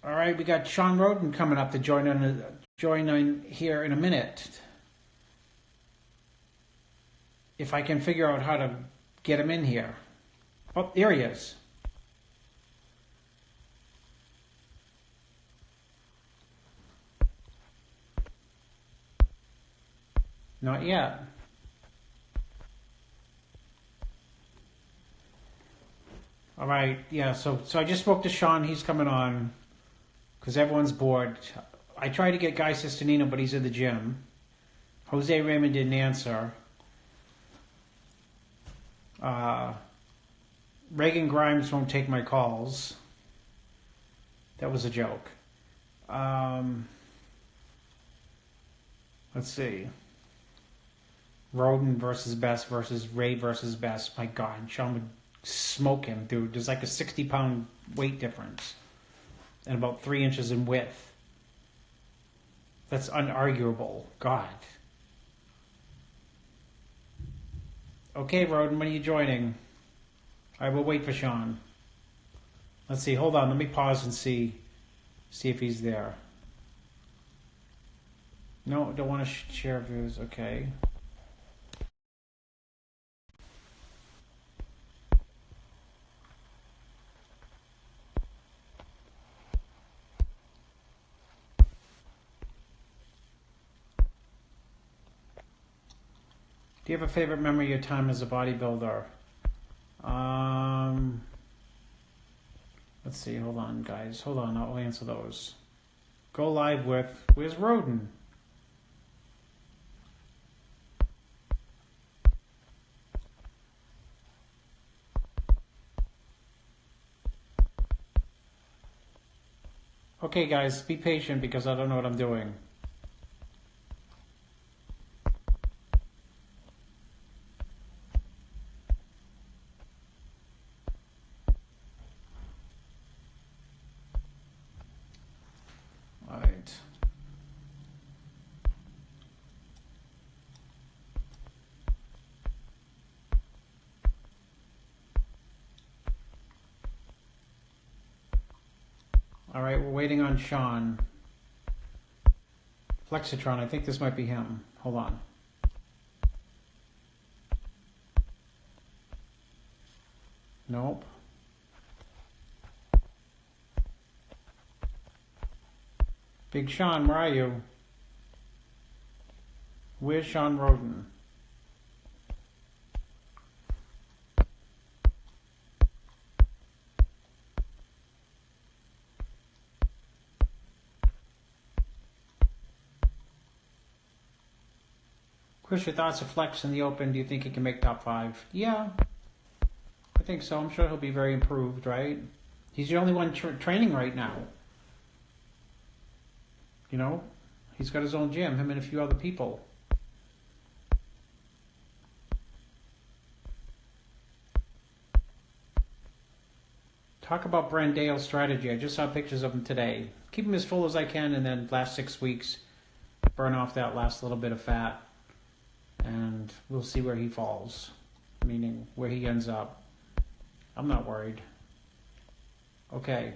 All right, we got Shawn Rhoden coming up to join in here in a minute. If I can figure out how to get him in here. Oh, there he is. Not yet. All right, yeah. So I just spoke to Shawn. He's coming on because everyone's bored. I tried to get Guy Sistanino, but he's in the gym. Jose Raymond didn't answer. Reagan Grimes won't take my calls. That was a joke. Let's see. Rhoden versus Best versus Ray versus Best. My God, Shawn would smoke him, dude. There's like a 60-pound weight difference and about 3 inches in width. That's unarguable. God. Okay, Rhoden, when are you joining? I will wait for Shawn. Let's see. Hold on. Let me pause and see if he's there. No, don't want to share views. Okay. Do you have a favorite memory of your time as a bodybuilder? Let's see. Hold on, guys. Hold on. I'll answer those. Go live with... Where's Rhoden? Okay, guys. Be patient because I don't know what I'm doing. All right, we're waiting on Shawn. Flexitron, I think this might be him. Hold on. Nope. Big Shawn, where are you? Where's Shawn Rhoden? Chris, your thoughts of Flex in the Open? Do you think he can make top 5? Yeah, I think so. I'm sure he'll be very improved, right? He's the only one training right now. You know, he's got his own gym, him and a few other people. Talk about Brandale's strategy. I just saw pictures of him today. Keep him as full as I can, and then last 6 weeks, burn off that last little bit of fat. And we'll see where he falls, meaning where he ends up. I'm not worried. Okay.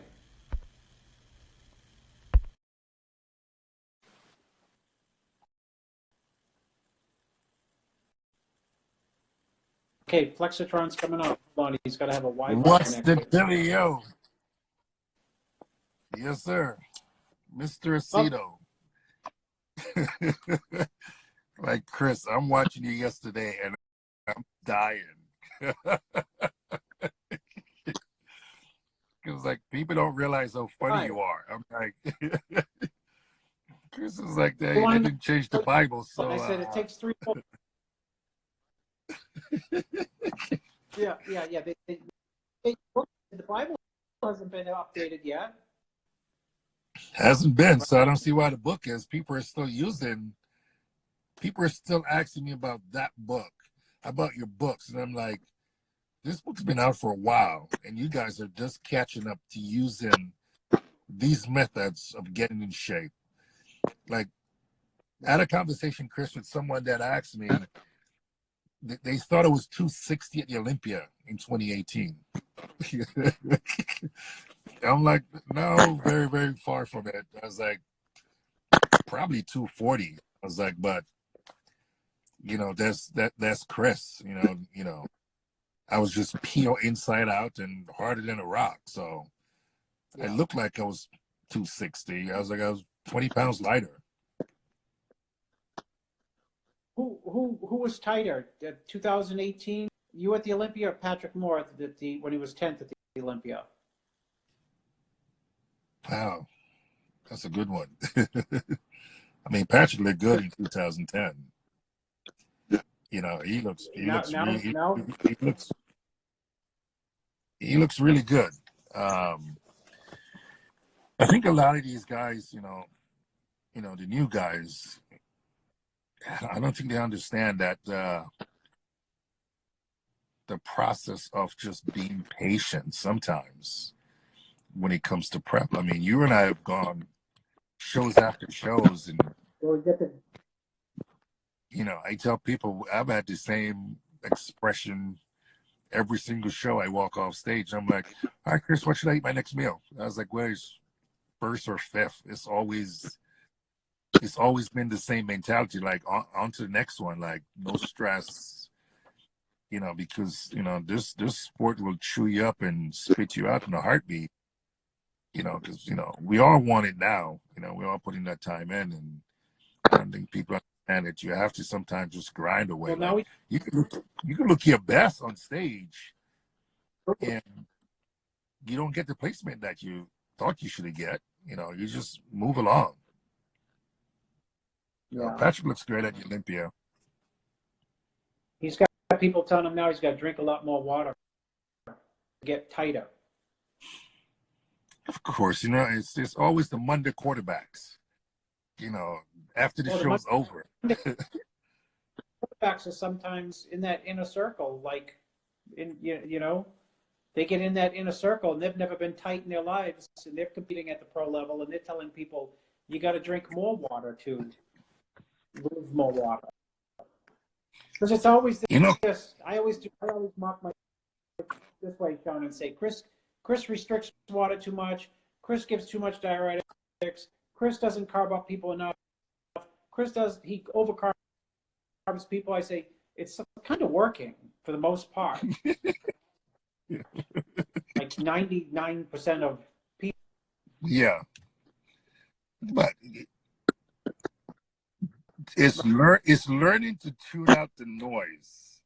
Okay, Flexitron's coming up. Hold on, he's got to have a Wi-Fi What's the connection. dealio? Yes, sir. Mr. Aceto. Oh. Like, Chris, I'm watching you yesterday and I'm dying. Because, like, people don't realize how funny you are. I'm like, Chris is like, that. They didn't change the Bible. So I said it takes 3 months. Yeah. The Bible hasn't been updated yet. Hasn't been, so I don't see why the book is. People are still asking me about that book, about your books. And I'm like, this book's been out for a while, and you guys are just catching up to using these methods of getting in shape. Like, I had a conversation, Chris, with someone that asked me, they thought it was 260 at the Olympia in 2018. I'm like, No, very, very far from it. I was like, probably 240. I was like, but that's Chris. I was just peel inside out and harder than a rock. So I Yeah. looked like I was 260. I was like, I was 20 pounds lighter. Who was tighter? 2018, you at the Olympia, or Patrick Moore at the when he was 10th at the Olympia? Wow, that's a good one. I mean, Patrick looked good in 2010. Now, now, now, he looks really good. I think a lot of these guys, the new guys, I don't think they understand that the process of just being patient sometimes when it comes to prep. I mean, you and I have gone shows after shows, and I tell people I've had the same expression every single show I walk off stage. I'm like, all right, Chris, what should I eat my next meal? I was like, where's first or fifth? It's always been the same mentality, like on to the next one, like no stress, because this sport will chew you up and spit you out in a heartbeat, because we all want it now, we're all putting that time in, and I don't think people understand that you have to sometimes just grind away. well, now Like you can look your best on stage, and you don't get the placement that you thought you should get. You just move along. yeah, Patrick looks great at the Olympia. he's got people telling him now he's got to drink a lot more water to get tighter. Of course, it's always the Monday quarterbacks. After the show's over. Quarterbacks are sometimes in that inner circle, like they get in that inner circle and they've never been tight in their lives, and they're competing at the pro level, and they're telling people you got to drink more water to lose more water. Because it's always this. I always mark my this way, Shawn, and say, Chris restricts water too much. Chris gives too much diuretics. Chris doesn't carb up people enough. He overcarbs people. I say, it's kind of working for the most part. Like 99% of people. Yeah. But it's learning to tune out the noise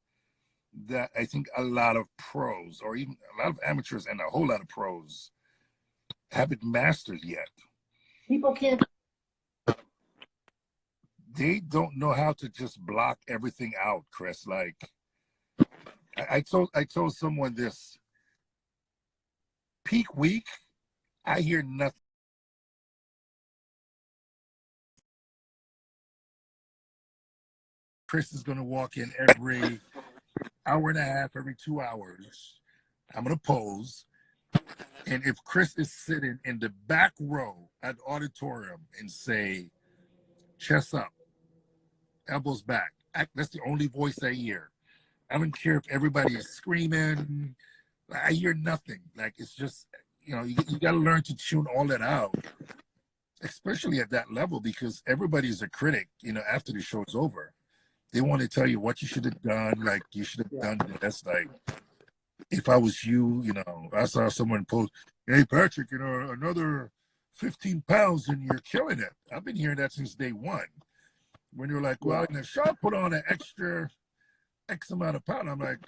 that I think a lot of pros, or even a lot of amateurs and a whole lot of pros, haven't mastered yet. People can't. They don't know how to just block everything out, Chris. Like I told someone this. Peak week, I hear nothing. Chris is going to walk in every hour and a half, every 2 hours. I'm going to pose. And if Chris is sitting in the back row at the auditorium and say, chest up, elbows back, that's the only voice I hear. I don't care if everybody is screaming. I hear nothing. Like, it's just, you got to learn to tune all that out, especially at that level, because everybody's a critic, after the show's over. They want to tell you what you should have done. Like, you should have done this. Like, if I was you, I saw someone post, hey, Patrick, another 15 pounds and you're killing it. I've been hearing that since day one. When you're like, well, if Shawn put on an extra X amount of pound, I'm like,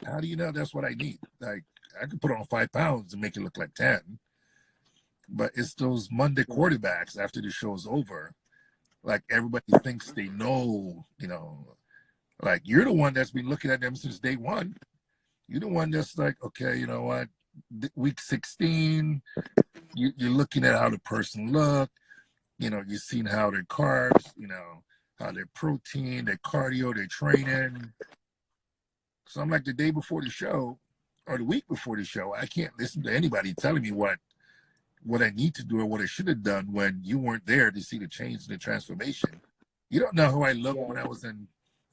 how do you know that's what I need? Like, I could put on 5 pounds and make it look like 10. But it's those Monday quarterbacks after the show's over. Like, everybody thinks they know, like, you're the one that's been looking at them since day one. You're the one that's like, okay, you know what? Week 16, you're looking at how the person looked. You're seeing how their carbs, how their protein, their cardio, their training. So I'm like, the day before the show or the week before the show, I can't listen to anybody telling me what I need to do or what I should have done when you weren't there to see the change and the transformation. You don't know how I looked when I was in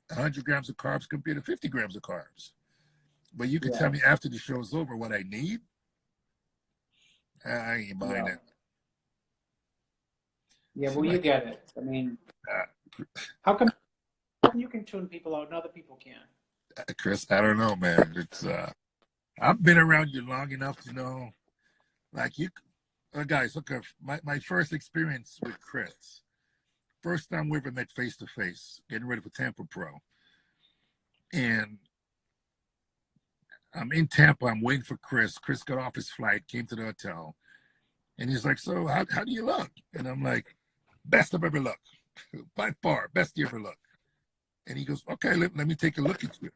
100 grams of carbs compared to 50 grams of carbs. But you can tell me after the show's over what I need. I ain't buying Yeah. it. Yeah, Seem well, you like get it. I mean, uh, how come you can tune people out and other people can't? Chris, I don't know, man. It's I've been around you long enough to know, like you guys. Look, my first experience with Chris, first time we ever met face to face, getting ready for Tampa Pro, and I'm in Tampa. I'm waiting for Chris. Chris got off his flight, came to the hotel, and he's like, "So, how do you look?" And I'm like, "Best I've ever looked, by far, best you ever looked." And he goes, "Okay, let me take a look at you."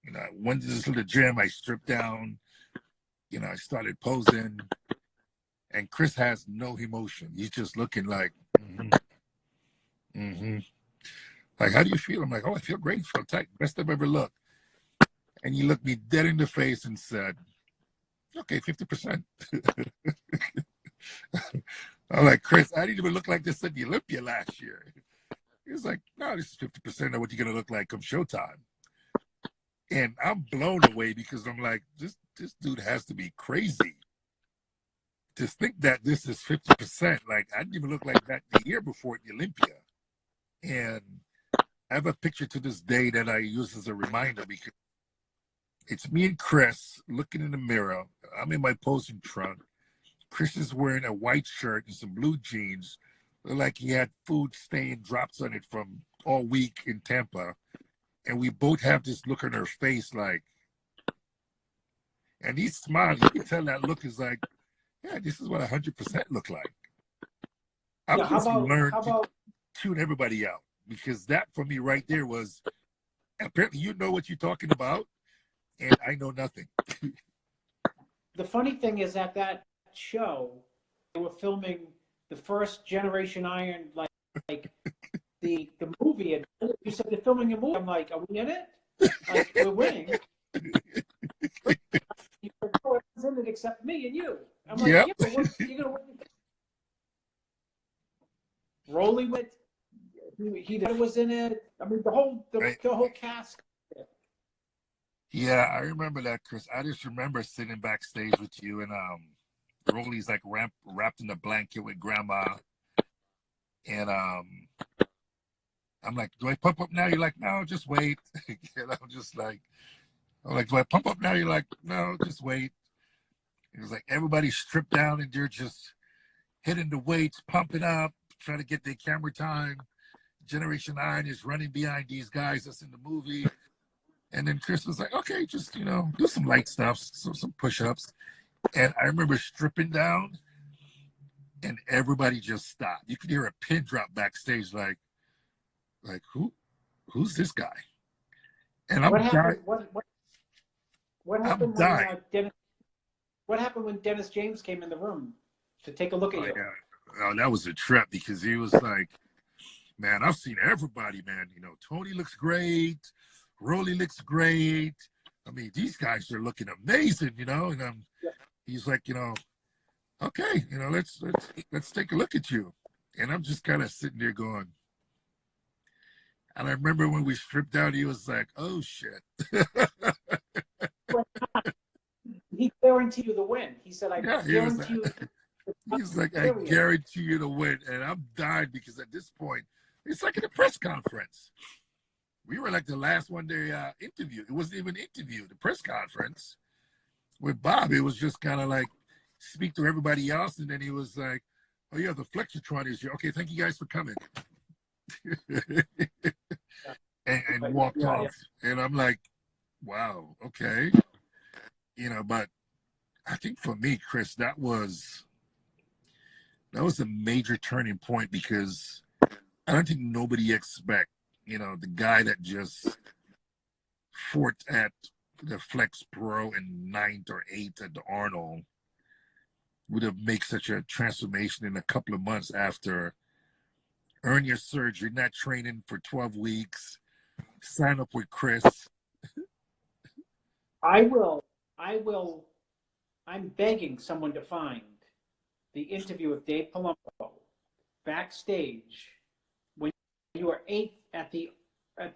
You know, I went to this little gym. I stripped down. You know, I started posing, and Chris has no emotion. He's just looking like, mm-hmm. Like, how do you feel? I'm like, oh, I feel great. Feel tight. Best I've ever looked. And he looked me dead in the face and said, okay, 50%. I'm like, Chris, I didn't even look like this at the Olympia last year. He was like, no, this is 50% of what you're going to look like come showtime. And I'm blown away because I'm like, this dude has to be crazy to think that this is 50%. Like, I didn't even look like that the year before at the Olympia. And I have a picture to this day that I use as a reminder because it's me and Chris looking in the mirror. I'm in my posing trunk. Chris is wearing a white shirt and some blue jeans. Look like he had food stain drops on it from all week in Tampa. And we both have this look on our face like, and he's smiling. You can tell that look is like, yeah, this is what 100% look like. Yeah, I've just learned how to about tune everybody out because that for me right there was apparently you know what you're talking about and I know nothing. the funny thing is at that show they were filming the first Generation Iron, like the movie, and you said they're filming a movie. I'm like, are we in it? Like, we're winning. You said, no one's in it except me and you. I'm like, Yep. yeah, but you're gonna win. Rolly with he was in it. I mean, Right. the whole cast. Yeah, I remember that, Chris. I just remember sitting backstage with you and Rolly's like wrapped in a blanket with grandma. And I'm like, do I pump up now? You're like, no, just wait. And I'm like, do I pump up now? You're like, no, just wait. It was like everybody stripped down and they're just hitting the weights, pumping up, trying to get their camera time. Generation Nine is running behind these guys that's in the movie. And then Chris was like, okay, just, do some light stuff, some push-ups. And I remember stripping down and everybody just stopped. You could hear a pin drop backstage like who's this guy? And What I'm dying. happened? What I'm happened when dying. Dennis? What happened when Dennis James came in the room to take a look at Oh you? yeah. Oh, that was a trip because he was like, man, I've seen everybody, man. Tony looks great. Rolly looks great. I mean, these guys are looking amazing, and Yeah. he's like, okay, let's take a look at you. And I'm just kind of sitting there going, and I remember when we stripped out, he was like, oh shit. He guaranteed you the win. He said, "I Yeah, he was guarantee you." he's like, I Period. guarantee you to win. And I'm dying because at this point, it's like in a press conference. We were like the last one they interviewed. It wasn't even an interview, the press conference with Bob. It was just kind of like speak to everybody else. And then he was like, oh, yeah, the Flexitron is here. Okay, thank you guys for coming. and walked Yeah. off. And I'm like, wow, okay. But I think for me, Chris, that was a major turning point because I don't think nobody expect, the guy that just fought at the Flex Pro in 9th or 8th at the Arnold would have made such a transformation in a couple of months after earn your surgery, not training for 12 weeks, sign up with Chris. I will. I will. I'm begging someone to find the interview with Dave Palumbo backstage when you were 8th at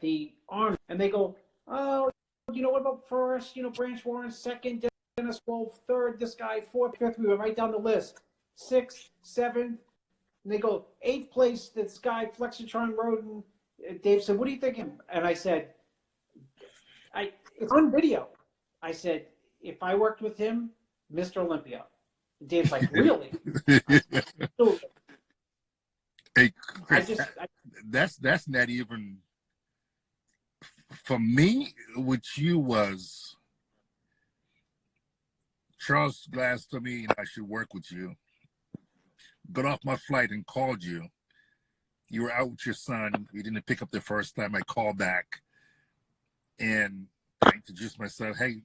the Arnold, and they go, "Oh, what about first? Branch Warren second." Dennis Wolf, third, this guy, fourth, fifth. We went right down the list. Sixth, seventh, and they go, eighth place, this guy, Flexitron Rhoden. Dave said, what are you thinking? And I said, it's on video. I said, if I worked with him, Mr. Olympia. Dave's like, really? So, hey, Chris, that's not even, for me, what you was, Charles Glass told me I should work with you. Got off my flight and called you. You were out with your son. You didn't pick up the first time. I called back and I introduced myself. Hey,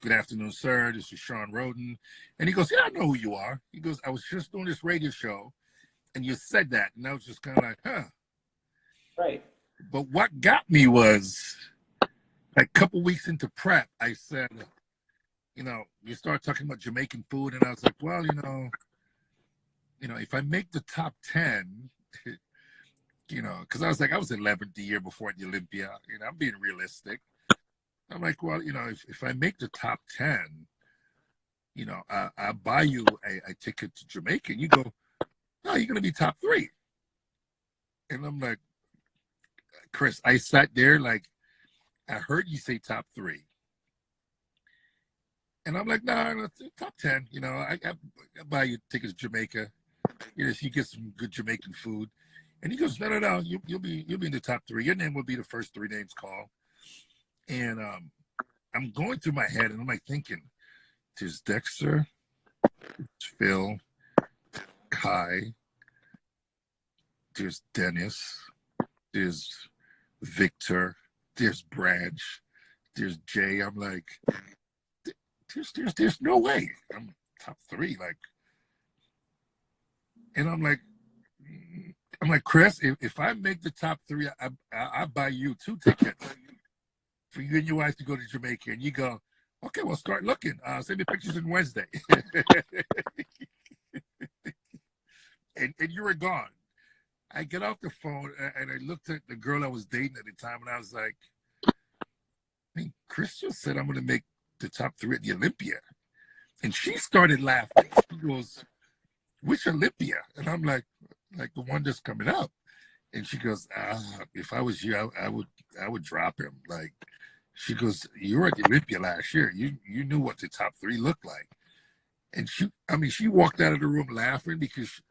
good afternoon, sir. This is Shawn Rhoden. And he goes, yeah, I know who you are. He goes, I was just doing this radio show and you said that. And I was just kind of like, huh. Right. But what got me was like a couple weeks into prep, I said, you start talking about Jamaican food. And I was like, well, if I make the top 10, because I was 11th the year before the Olympia. I'm being realistic. I'm like, well, if I make the top 10, I'll buy you a ticket to Jamaica. And you go, no, you're going to be top 3. And I'm like, Chris, I sat there like, I heard you say top 3. And I'm like, no, top 10. I buy you tickets to Jamaica. If you get some good Jamaican food. And he goes, no, you'll be in the top 3. Your name will be the first 3 names called. And I'm going through my head, and I'm like thinking, there's Dexter, Phil, Kai, there's Dennis, there's Victor, there's Branch, there's Jay. I'm like, there's no way I'm top 3. And I'm like, Chris, if I make the top 3, I'll buy you 2 tickets for you and your wife to go to Jamaica. And you go, okay, well, start looking. Send me pictures on Wednesday. and you were gone. I get off the phone and I looked at the girl I was dating at the time, and I was like, Chris just said I'm going to make the top 3 at the Olympia. And she started laughing. She goes, which Olympia? And I'm like the one that's coming up. And she goes, if I was you, I would drop him. She goes, you were at the Olympia last year. You knew what the top 3 looked like. And she walked out of the room laughing because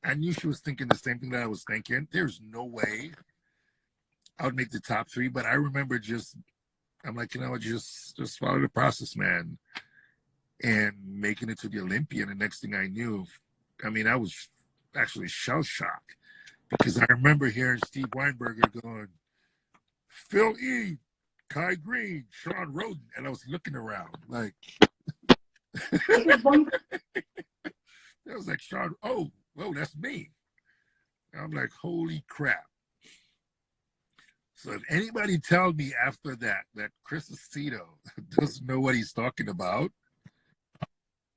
I knew she was thinking the same thing that I was thinking. There's no way I would make the top 3. But I remember I'm like, just follow the process, man. And making it to the Olympia. And the next thing I knew, I was actually shell-shocked because I remember hearing Steve Weinberger going, Phil E., Kai Green, Shawn Rhoden, and I was looking around like, I was like, Shawn, whoa, that's me. And I'm like, holy crap. So if anybody tells me after that Chris Aceto doesn't know what he's talking about,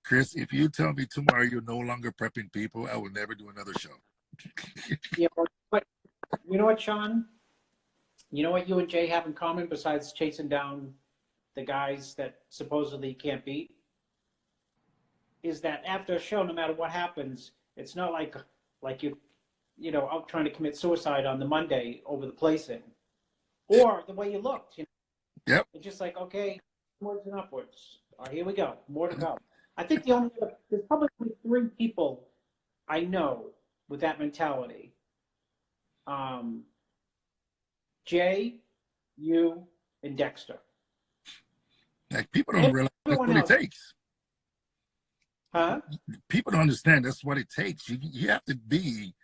Chris, if you tell me tomorrow you're no longer prepping people, I will never do another show. Yeah, but you know what, Shawn? You know what you and Jay have in common besides chasing down the guys that supposedly you can't beat? Is that after a show, no matter what happens, it's not like you out trying to commit suicide on the Monday over the placing. Or the way you looked. Yep. It's just like, okay, onwards and upwards. All right, here we go. More to go. I think there's probably 3 people I know with that mentality. Jay, you, and Dexter. People don't realize that's what it takes. Huh? People don't understand that's what it takes. You have to be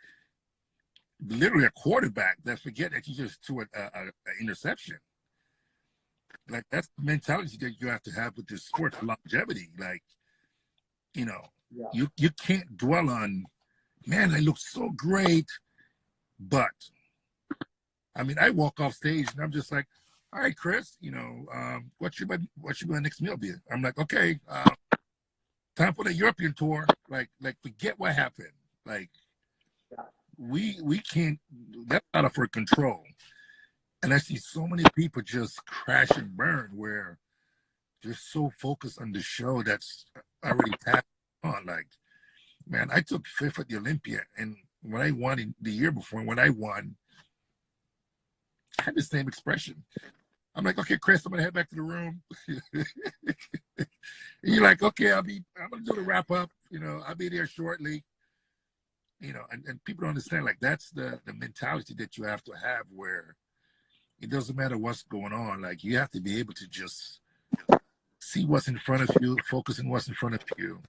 literally a quarterback that forget that you just threw an interception. That's the mentality that you have to have with this sport for longevity. You can't dwell on, man, I look so great, but I walk off stage and I'm just like, all right, Chris, what should my next meal be? I'm like, okay, time for the European tour. Forget what happened. We can't. That's out of our control. And I see so many people just crash and burn where They're so focused on the show that's already passed on. Like, man, I took fifth at the Olympia, and when I won in the year before, when I won, I had the same expression. I'm like, okay, Chris, I'm gonna head back to the room. And you're like, okay, I'm gonna do the wrap up. I'll be there shortly. And people don't understand, like, that's the mentality that you have to have, where it doesn't matter what's going on. Like, you have to be able to just see what's in front of you, focus on what's in front of you,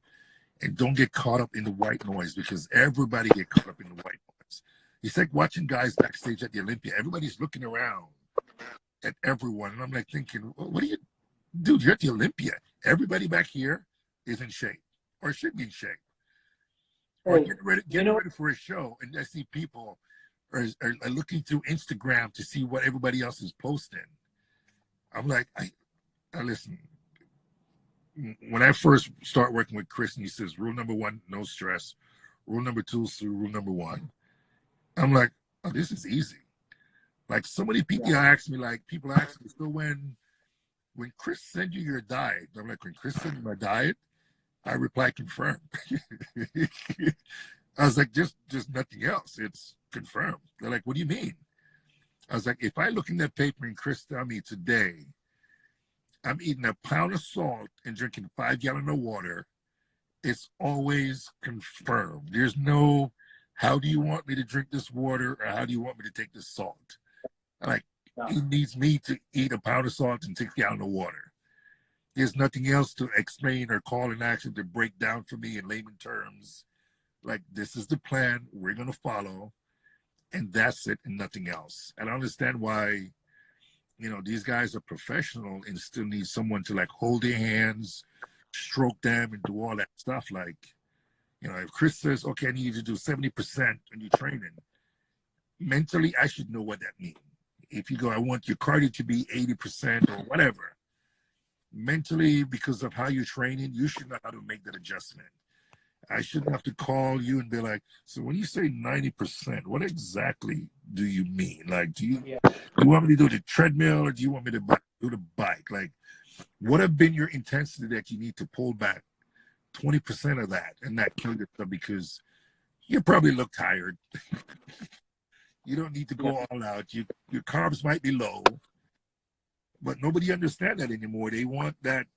and don't get caught up in the white noise, because everybody get caught up in the white noise. It's like watching guys backstage at the Olympia. Everybody's looking around at everyone, and I'm like thinking, what do you, dude? You're at the Olympia. Everybody back here is in shape, or should be in shape, or getting ready for a show, and I see people are looking through Instagram to see what everybody else is posting. I'm like, I listen. When I first start working with Chris, and he says, rule number 1, no stress. Rule number 2 is rule number 1. I'm like, oh, this is easy. Like, so many people ask me, so when Chris sent you your diet, I'm like, when Chris sent me my diet, I reply, confirm. I was like, just nothing else. It's confirmed. They're like, what do you mean? I was like, if I look in that paper and Chris tell me today, I'm eating a pound of salt and drinking 5 gallons of water, it's always confirmed. There's no, how do you want me to drink this water, or how do you want me to take this salt? Like, he needs me to eat a pound of salt and 6 gallons of water. There's nothing else to explain or call in action to break down for me in layman terms. Like, this is the plan we're going to follow, and that's it, and nothing else. And I understand why, these guys are professional and still need someone to, like, hold their hands, stroke them, and do all that stuff. Like, if Chris says, okay, I need you to do 70% when you're training, mentally, I should know what that means. If you go, I want your cardio to be 80% or whatever, mentally, because of how you're training, you should know how to make that adjustment. I shouldn't have to call you and be like, so when you say 90%, what exactly do you mean? Like, do you want me to do the treadmill, or do you want me to do the bike? Like, what have been your intensity that you need to pull back 20% of that and not kill yourself, because you probably look tired. You don't need to go all out. Your carbs might be low, but nobody understands that anymore. They want that,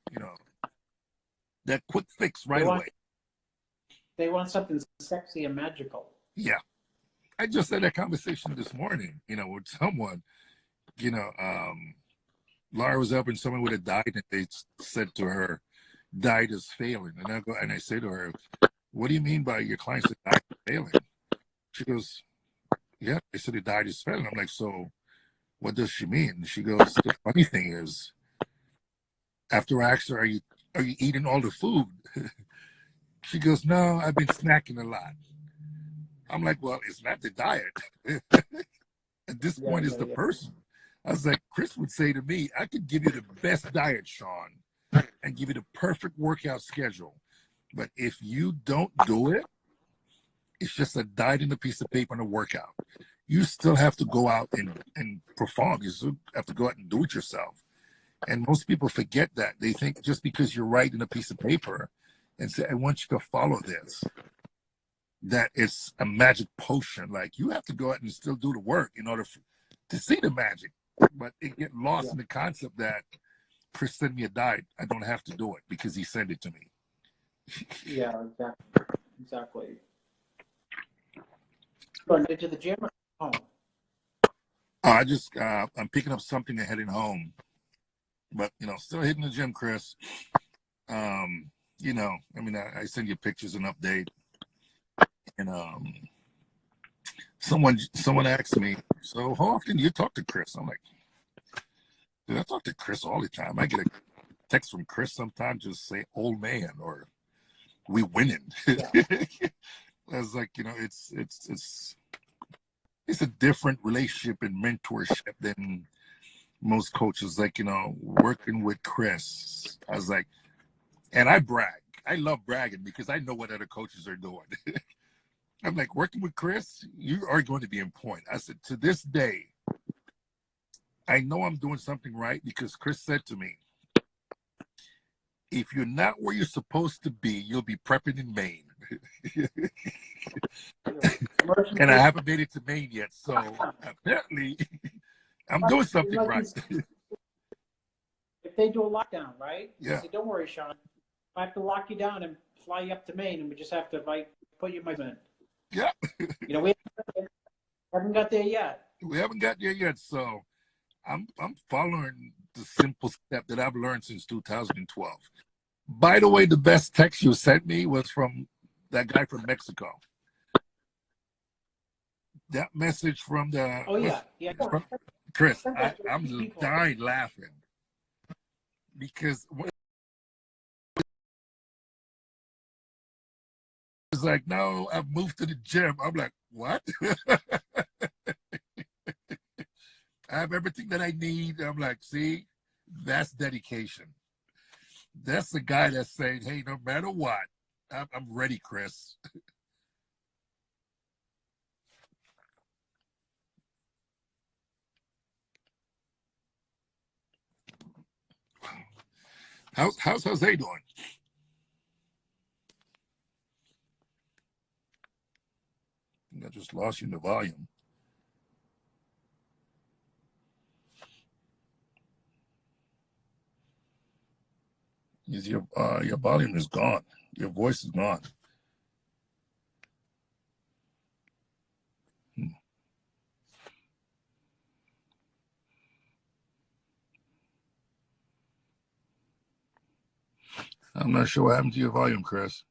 that quick fix right away. They want something sexy and magical. Yeah. I just had that conversation this morning, with someone, Laura was helping someone with a diet, and they said to her, diet is failing. And I say to her, what do you mean by your clients that diet is failing? She goes, yeah, they said the diet is failing. I'm like, so what does she mean? She goes, the funny thing is, after I asked her, are you eating all the food? She goes, no, I've been snacking a lot. I'm like, well, it's not the diet. At this point, it's the person. I was like, Chris would say to me, I could give you the best diet, Shawn, and give you the perfect workout schedule. But if you don't do it, it's just a diet and a piece of paper and a workout. You still have to go out and perform. You still have to go out and do it yourself. And most people forget that. They think just because you're writing a piece of paper and say, I want you to follow this, that it's a magic potion. Like, you have to go out and still do the work in order to see the magic. But it get lost in the concept that Chris sent me a diet. I don't have to do it because he sent it to me. Yeah, exactly. Going to the gym or home? I'm picking up something and heading home. But, still hitting the gym, Chris. I send you pictures and update. And someone asked me, so how often do you talk to Chris? I'm like, dude, I talk to Chris all the time. I get a text from Chris sometimes, just say old man, or we winning. I was like, it's a different relationship and mentorship than most coaches. Like, working with Chris, I was like, and I brag. I love bragging because I know what other coaches are doing. I'm like, working with Chris, you are going to be in point. I said, to this day, I know I'm doing something right because Chris said to me, if you're not where you're supposed to be, you'll be prepping in Maine. And I haven't made it to Maine yet, so apparently I'm doing something right. If they do a lockdown, right? Yeah. I say, don't worry, Shawn. I have to lock you down and fly you up to Maine, and we just have to like put you in my bed. Yeah. You know, we haven't got there yet. We haven't got there yet, so I'm following the simple step that I've learned since 2012. By the way, the best text you sent me was from that guy from Mexico. That message from the from Chris, I'm dying laughing because it's like, no, I've moved to the gym. I'm like, what? I have everything that I need. I'm like, see, that's dedication. That's the guy that's saying, hey, no matter what, I'm ready, Chris. How's Jose doing? I just lost you in the volume. Your volume is gone. Your voice is gone. I'm not sure what happened to your volume, Chris.